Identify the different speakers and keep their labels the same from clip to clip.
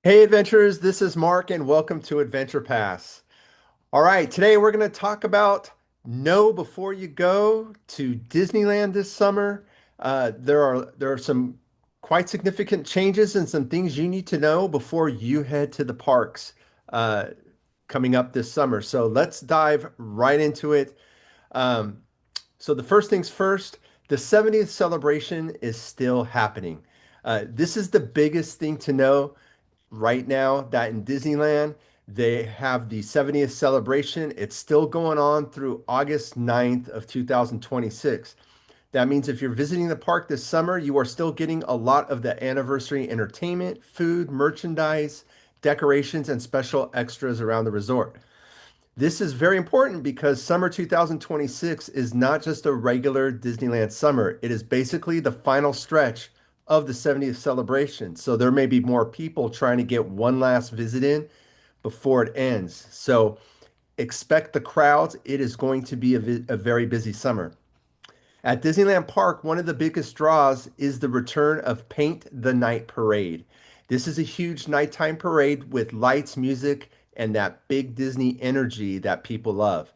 Speaker 1: Hey adventurers, this is Mark and welcome to Adventure Pass. All right, today we're going to talk about know before you go to Disneyland this summer. There are some quite significant changes and some things you need to know before you head to the parks uh, coming up this summer. So let's dive right into it. Um, so the first things first, the 70th celebration is still happening. This is the biggest thing to know right now that in Disneyland, they have the 70th celebration. It's still going on through August 9th of 2026. That means if you're visiting the park this summer, you are still getting a lot of the anniversary entertainment, food, merchandise, decorations, and special extras around the resort. This is very important because summer 2026 is not just a regular Disneyland summer. It is basically the final stretch of the 70th celebration. So there may be more people trying to get one last visit in before it ends. So expect the crowds. It is going to be a very busy summer. At Disneyland Park, one of the biggest draws is the return of Paint the Night Parade. This is a huge nighttime parade with lights, music, and that big Disney energy that people love.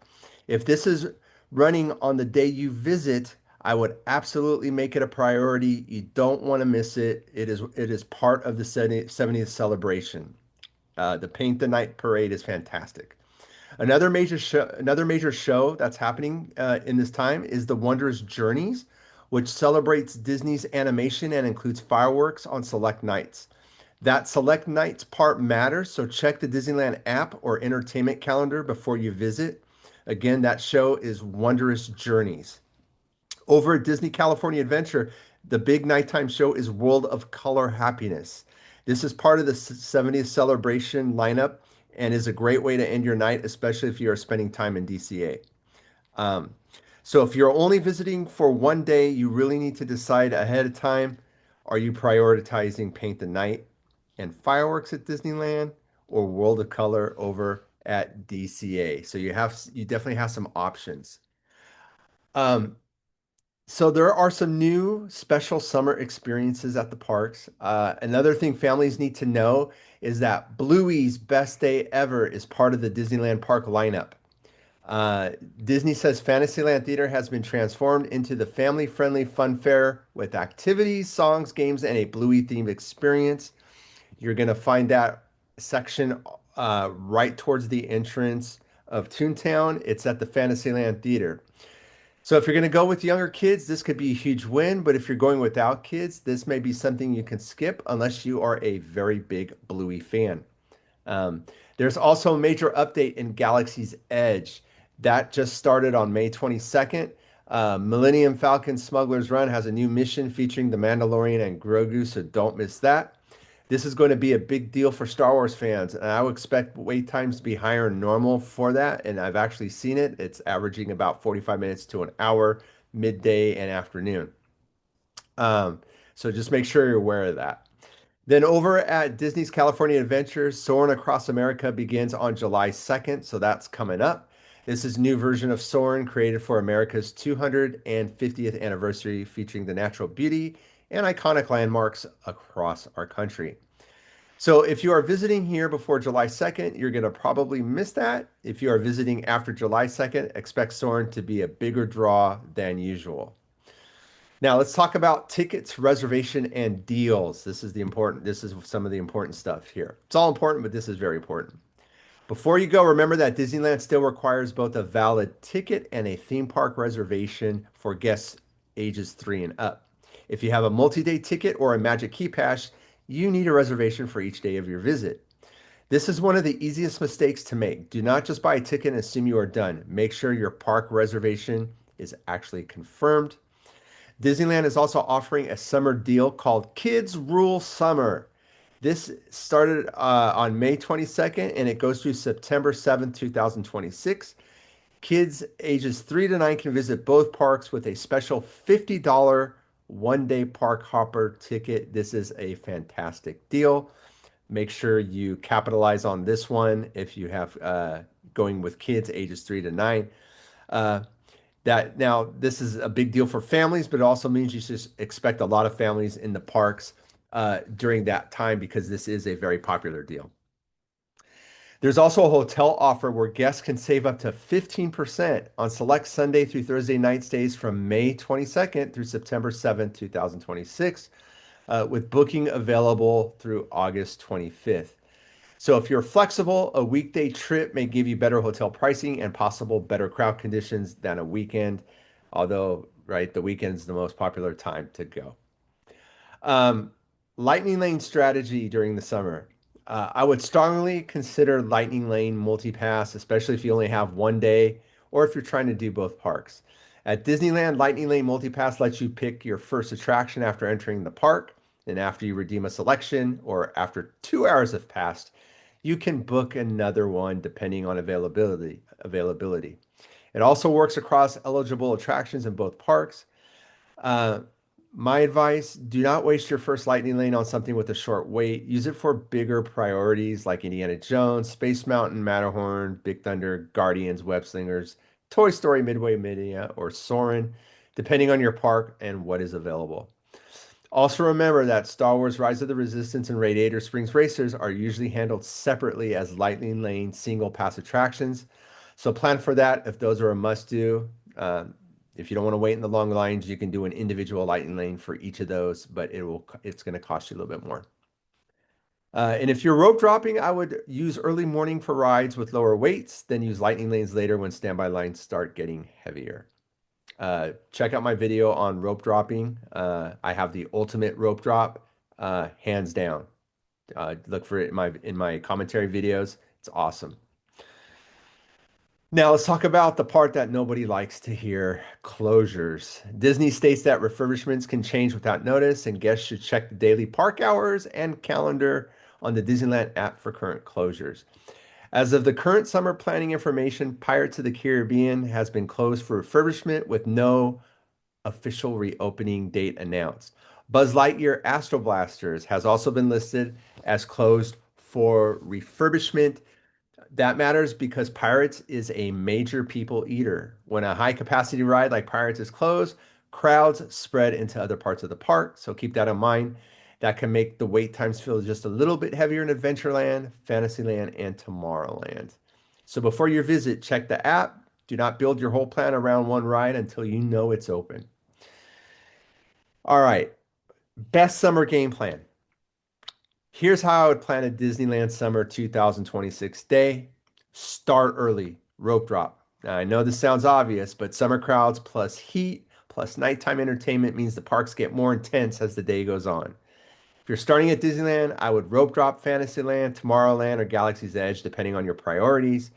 Speaker 1: If this is running on the day you visit, I would absolutely make it a priority. You don't want to miss it. It is part of the 70th celebration. The Paint the Night Parade is fantastic. Another major show that's happening in this time is the Wondrous Journeys, which celebrates Disney's animation and includes fireworks on select nights. That select nights part matters, so check the Disneyland app or entertainment calendar before you visit. Again, that show is Wondrous Journeys. Over at Disney California Adventure, the big nighttime show is World of Color Happiness. This is part of the 70th celebration lineup and is a great way to end your night, especially if you are spending time in DCA. Um, so if you're only visiting for one day, you really need to decide ahead of time, are you prioritizing Paint the Night and fireworks at Disneyland or World of Color over at DCA? So you definitely have some options. Um, so there are some new special summer experiences at the parks. Another thing families need to know is that Bluey's Best Day Ever is part of the Disneyland Park lineup. Uh, Disney says Fantasyland Theater has been transformed into the family-friendly fun fair with activities, songs, games, and a Bluey-themed experience. You're going to find that section right towards the entrance of Toontown. It's at the Fantasyland Theater. So if you're going to go with younger kids, this could be a huge win, but if you're going without kids, this may be something you can skip unless you are a very big Bluey fan. Um, there's also a major update in Galaxy's Edge. That just started on May 22nd. Millennium Falcon Smuggler's Run has a new mission featuring the Mandalorian and Grogu, so don't miss that. This is going to be a big deal for Star Wars fans, and I would expect wait times to be higher than normal for that. And I've actually seen it. It's averaging about 45 minutes to an hour, midday and afternoon. Um, so just make sure you're aware of that. Then over at Disney's California Adventures, Soarin' Across America begins on July 2nd, so that's coming up. This is a new version of Soarin' created for America's 250th anniversary, featuring the natural beauty and iconic landmarks across our country. So if you are visiting here before July 2nd, you're going to probably miss that. If you are visiting after July 2nd, expect Soarin' to be a bigger draw than usual. Now let's talk about tickets, reservation, and deals. This is some of the important stuff here. It's all important, but this is very important. Before you go, remember that Disneyland still requires both a valid ticket and a theme park reservation for guests ages 3 and up. If you have a multi-day ticket or a Magic Key Pass, you need a reservation for each day of your visit. This is one of the easiest mistakes to make. Do not just buy a ticket and assume you are done. Make sure your park reservation is actually confirmed. Disneyland is also offering a summer deal called Kids Rule Summer. This started on May 22nd and it goes through September 7th, 2026. Kids ages 3 to 9 can visit both parks with a special $50 one-day park hopper ticket. This is a fantastic deal. Make sure you capitalize on this one if you have going with kids ages 3 to 9. Uh, that now this is a big deal for families, but it also means you should expect a lot of families in the parks. during that time because this is a very popular deal. There's also a hotel offer where guests can save up to 15% on select Sunday through Thursday night stays from May 22nd through September 7th, 2026, with booking available through August 25th. So if you're flexible, a weekday trip may give you better hotel pricing and possible better crowd conditions than a weekend, although, right, the weekend's the most popular time to go. Um, Lightning lane strategy during the summer. I would strongly consider Lightning Lane multi-pass, especially if you only have one day or if you're trying to do both parks. At Disneyland, Lightning Lane multi-pass lets you pick your first attraction after entering the park, and after you redeem a selection or after 2 hours have passed, you can book another one depending on availability. It also works across eligible attractions in both parks. Uh, my advice, do not waste your first Lightning Lane on something with a short wait. Use it for bigger priorities like Indiana Jones, Space Mountain, Matterhorn, Big Thunder, Guardians, Web Slingers, Toy Story, Midway Mania, or Soarin', depending on your park and what is available. Also remember that Star Wars Rise of the Resistance and Radiator Springs Racers are usually handled separately as Lightning Lane single pass attractions. So plan for that if those are a must do. If you don't want to wait in the long lines, you can do an individual Lightning Lane for each of those, but it's going to cost you a little bit more. And if you're rope dropping, I would use early morning for rides with lower weights, then use Lightning Lanes later when standby lines start getting heavier. Check out my video on rope dropping. I have the ultimate rope drop, hands down. Look for it in my commentary videos. It's awesome. Now let's talk about the part that nobody likes to hear, closures. Disney states that refurbishments can change without notice, and guests should check the daily park hours and calendar on the Disneyland app for current closures. As of the current summer planning information, Pirates of the Caribbean has been closed for refurbishment with no official reopening date announced. Buzz Lightyear Astro Blasters has also been listed as closed for refurbishment. That matters because Pirates is a major people eater. When a high capacity ride like Pirates is closed, crowds spread into other parts of the park. So keep that in mind. That can make the wait times feel just a little bit heavier in Adventureland, Fantasyland, and Tomorrowland. So before your visit, check the app. Do not build your whole plan around one ride until you know it's open. All right, best summer game plan. Here's how I would plan a Disneyland Summer 2026 day. Start early, rope drop. Now, I know this sounds obvious, but summer crowds plus heat plus nighttime entertainment means the parks get more intense as the day goes on. If you're starting at Disneyland, I would rope drop Fantasyland, Tomorrowland, or Galaxy's Edge, depending on your priorities.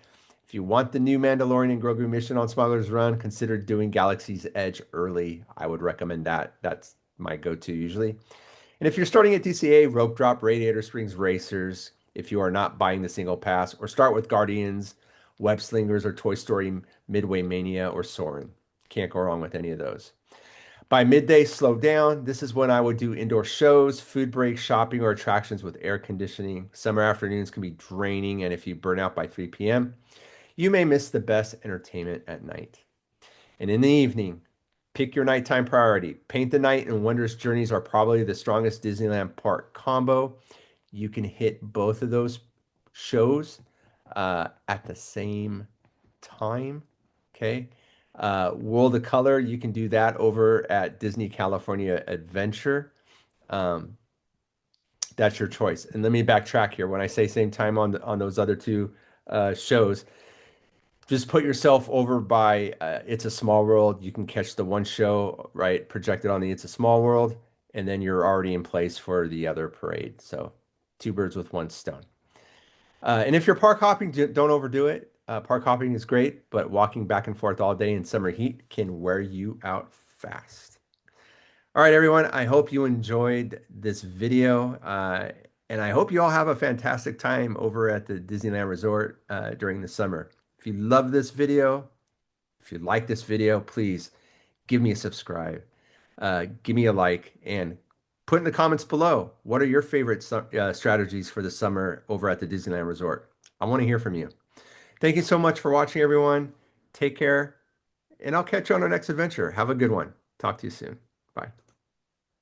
Speaker 1: If you want the new Mandalorian and Grogu mission on Smuggler's Run, consider doing Galaxy's Edge early. I would recommend that. That's my go-to usually. And if you're starting at DCA, rope drop Radiator Springs Racers if you are not buying the single pass, or start with Guardians, Web Slingers, or Toy Story Midway Mania, or Soarin'. Can't go wrong with any of those. By midday, slow down. This is when I would do indoor shows, food breaks, shopping, or attractions with air conditioning. Summer afternoons can be draining, and if you burn out by 3 p.m., you may miss the best entertainment at night. And in the evening, pick your nighttime priority. Paint the Night and Wondrous Journeys are probably the strongest Disneyland park combo. You can hit both of those shows at the same time. Okay. World of Color, you can do that over at Disney California Adventure. Um, that's your choice. And let me backtrack here. When I say same time on those other two shows, just put yourself over by It's a Small World. You can catch the one show, right, projected on the It's a Small World, and then you're already in place for the other parade. So two birds with one stone. And if you're park hopping, don't overdo it. Park hopping is great, but walking back and forth all day in summer heat can wear you out fast. All right, everyone, I hope you enjoyed this video, and I hope you all have a fantastic time over at the Disneyland Resort during the summer. If you love this video, if you like this video, please give me a subscribe, give me a like, and put in the comments below, what are your favorite strategies for the summer over at the Disneyland Resort? I want to hear from you. Thank you so much for watching, everyone. Take care, and I'll catch you on our next adventure. Have a good one. Talk to you soon.